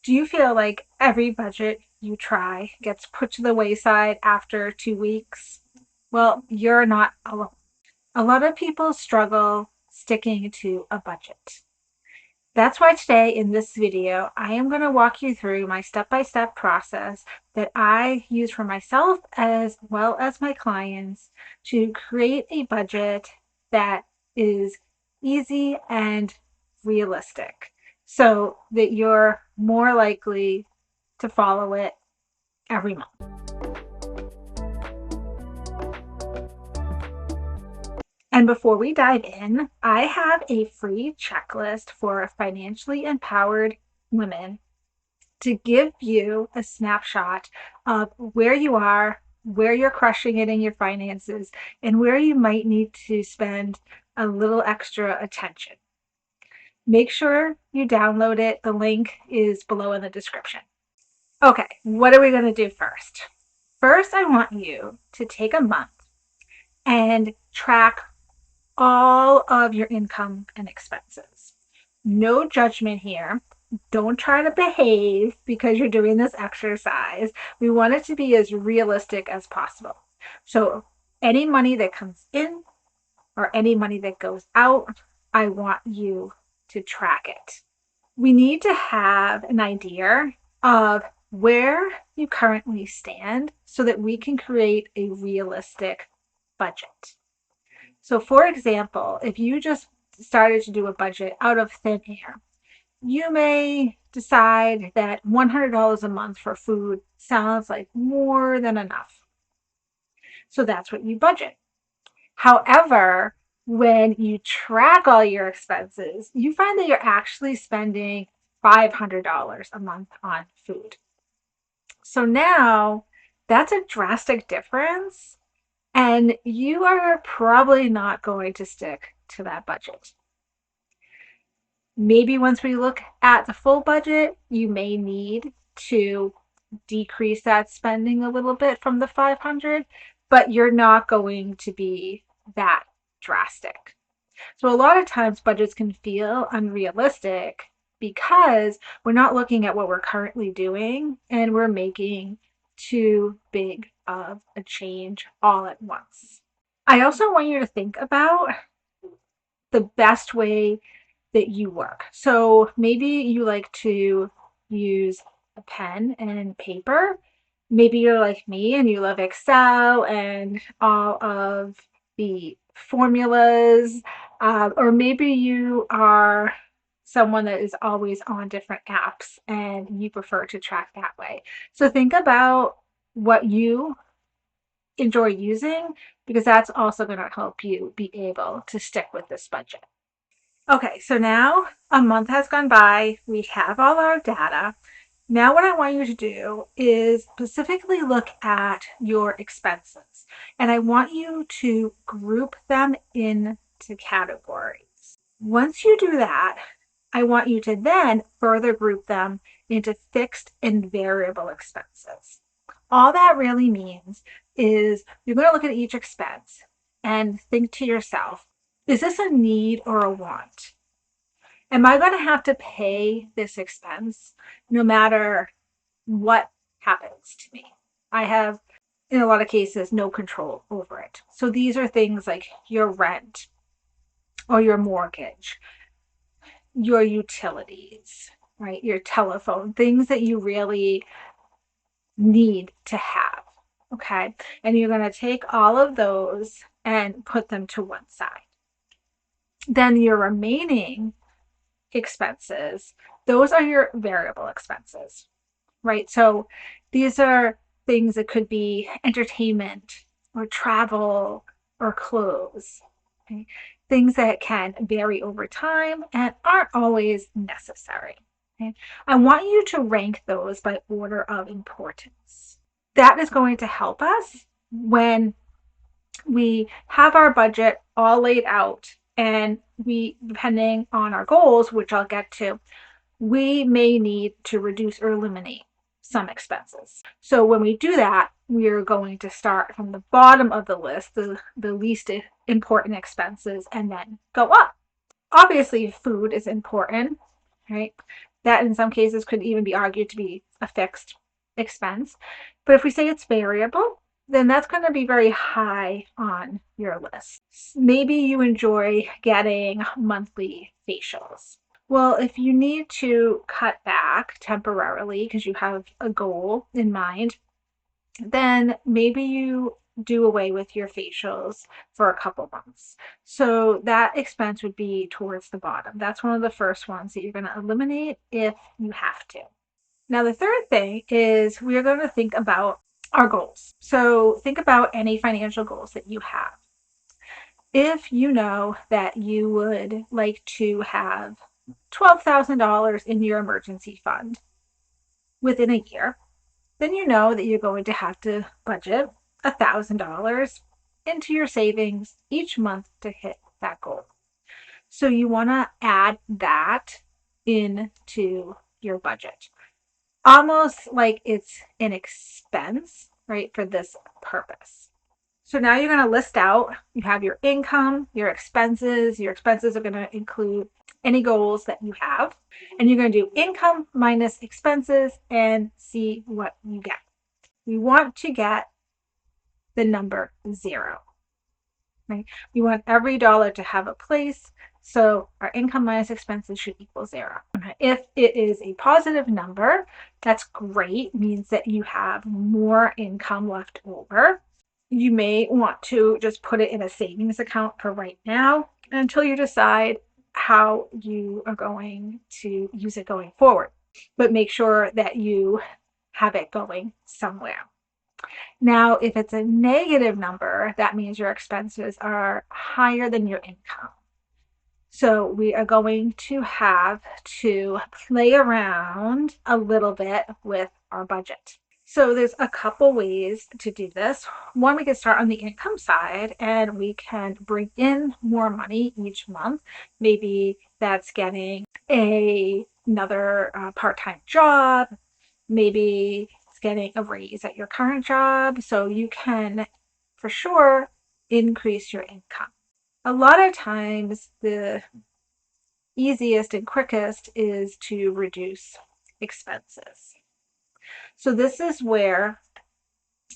Do you feel like every budget you try gets put to the wayside after 2 weeks? Well, you're not alone. A lot of people struggle sticking to a budget. That's why today in this video, I am going to walk you through my step-by-step process that I use for myself as well as my clients to create a budget that is easy and realistic so that you're more likely to follow it every month. And before we dive in, I have a free checklist for financially empowered women to give you a snapshot of where you are, where you're crushing it in your finances, and where you might need to spend a little extra attention. Make sure you download it. The link is below in the description. Okay, what are we going to do first? First, I want you to take a month and track all of your income and expenses. No judgment here. Don't try to behave because you're doing this exercise. We want it to be as realistic as possible. So any money that comes in or any money that goes out, I want you to track it. We need to have an idea of where you currently stand so that we can create a realistic budget. So for example, if you just started to do a budget out of thin air, you may decide that $100 a month for food sounds like more than enough. So that's what you budget. However, when you track all your expenses, you find that you're actually spending $500 a month on food. So now that's a drastic difference, and you are probably not going to stick to that budget. Maybe once we look at the full budget, you may need to decrease that spending a little bit from the 500, but you're not going to be that drastic. So a lot of times budgets can feel unrealistic because we're not looking at what we're currently doing and we're making too big of a change all at once. I also want you to think about the best way that you work. So maybe you like to use a pen and paper. Maybe you're like me and you love Excel and all of the formulas. Or maybe you are someone that is always on different apps and you prefer to track that way. So think about what you enjoy using because that's also going to help you be able to stick with this budget. Okay, so now a month has gone by. We have all our data. Now what I want you to do is specifically look at your expenses. And I want you to group them into categories. Once you do that, I want you to then further group them into fixed and variable expenses. All that really means is you're going to look at each expense and think to yourself, is this a need or a want? Am I going to have to pay this expense no matter what happens to me? I have, in a lot of cases, no control over it. So these are things like your rent or your mortgage, your utilities, right? Your telephone, things that you really need to have. Okay. And you're going to take all of those and put them to one side. Then your remaining expenses, those are your variable expenses, right? So these are things that could be entertainment or travel or clothes, okay? Things that can vary over time and aren't always necessary. Okay? I want you to rank those by order of importance. That is going to help us when we have our budget all laid out and we, depending on our goals, which I'll get to, we may need to reduce or eliminate some expenses. So when we do that, we're going to start from the bottom of the list, the least important expenses, and then go up. Obviously, food is important, right? That in some cases could even be argued to be a fixed expense. But if we say it's variable, then that's going to be very high on your list. Maybe you enjoy getting monthly facials. Well, if you need to cut back temporarily because you have a goal in mind, then maybe you do away with your facials for a couple months. So that expense would be towards the bottom. That's one of the first ones that you're going to eliminate if you have to. Now, the third thing is we are going to think about our goals. So think about any financial goals that you have. If you know that you would like to have $12,000 in your emergency fund within a year, then you know that you're going to have to budget $1,000 into your savings each month to hit that goal. So you want to add that into your budget, almost like it's an expense, right, for this purpose. So now you're going to list out, you have your income, your expenses. Your expenses are going to include any goals that you have. And you're going to do income minus expenses and see what you get. We want to get the number 0. Right? We want every dollar to have a place. So our income minus expenses should equal 0. If it is a positive number, that's great. It means that you have more income left over. You may want to just put it in a savings account for right now until you decide how you are going to use it going forward. But make sure that you have it going somewhere. Now, if it's a negative number, that means your expenses are higher than your income. So we are going to have to play around a little bit with our budget. So there's a couple ways to do this. One, we can start on the income side and we can bring in more money each month. Maybe that's getting another part-time job. Maybe it's getting a raise at your current job. So you can, for sure, increase your income. A lot of times, the easiest and quickest is to reduce expenses. So this is where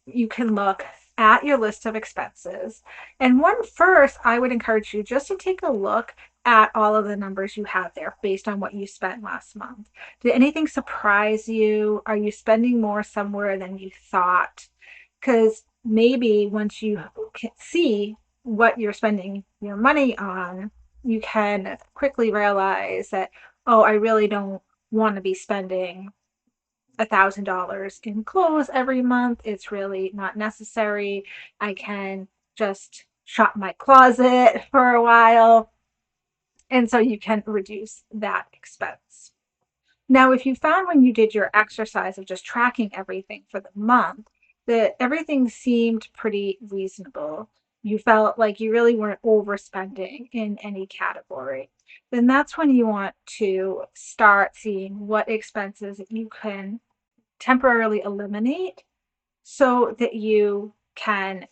you can look at your list of expenses. And one first, I would encourage you just to take a look at all of the numbers you have there based on what you spent last month. Did anything surprise you? Are you spending more somewhere than you thought? Because maybe once you can see what you're spending your money on, you can quickly realize that, oh, I really don't want to be spending $1,000 in clothes every month. It's really not necessary. I can just shop my closet for a while. And so you can reduce that expense. Now, if you found when you did your exercise of just tracking everything for the month that everything seemed pretty reasonable, you felt like you really weren't overspending in any category, then that's when you want to start seeing what expenses you can temporarily eliminate so that you can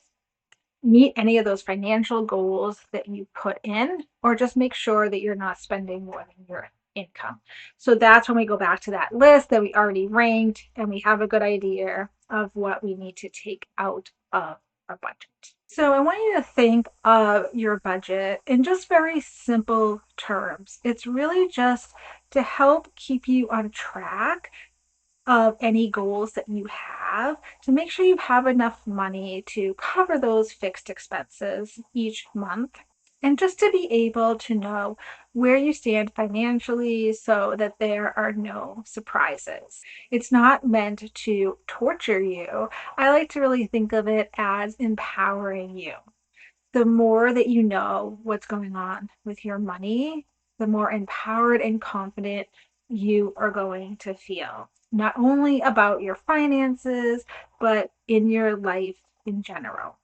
meet any of those financial goals that you put in, or just make sure that you're not spending more than your income. So that's when we go back to that list that we already ranked and we have a good idea of what we need to take out of our budget. So I want you to think of your budget in just very simple terms. It's really just to help keep you on track of any goals that you have, to make sure you have enough money to cover those fixed expenses each month, and just to be able to know where you stand financially so that there are no surprises. It's not meant to torture you. I like to really think of it as empowering you. The more that you know what's going on with your money, the more empowered and confident you are going to feel, not only about your finances, but in your life in general.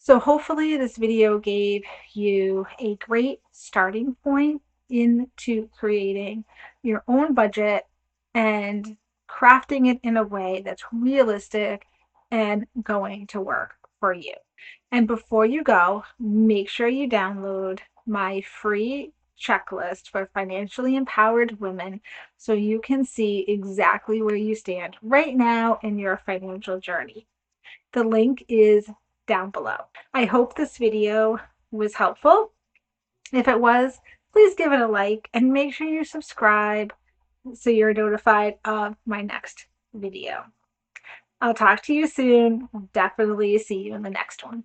So hopefully this video gave you a great starting point into creating your own budget and crafting it in a way that's realistic and going to work for you. And before you go, make sure you download my free checklist for financially empowered women so you can see exactly where you stand right now in your financial journey. The link is down below. I hope this video was helpful. If it was, please give it a like and make sure you subscribe so you're notified of my next video. I'll talk to you soon. I'll definitely see you in the next one.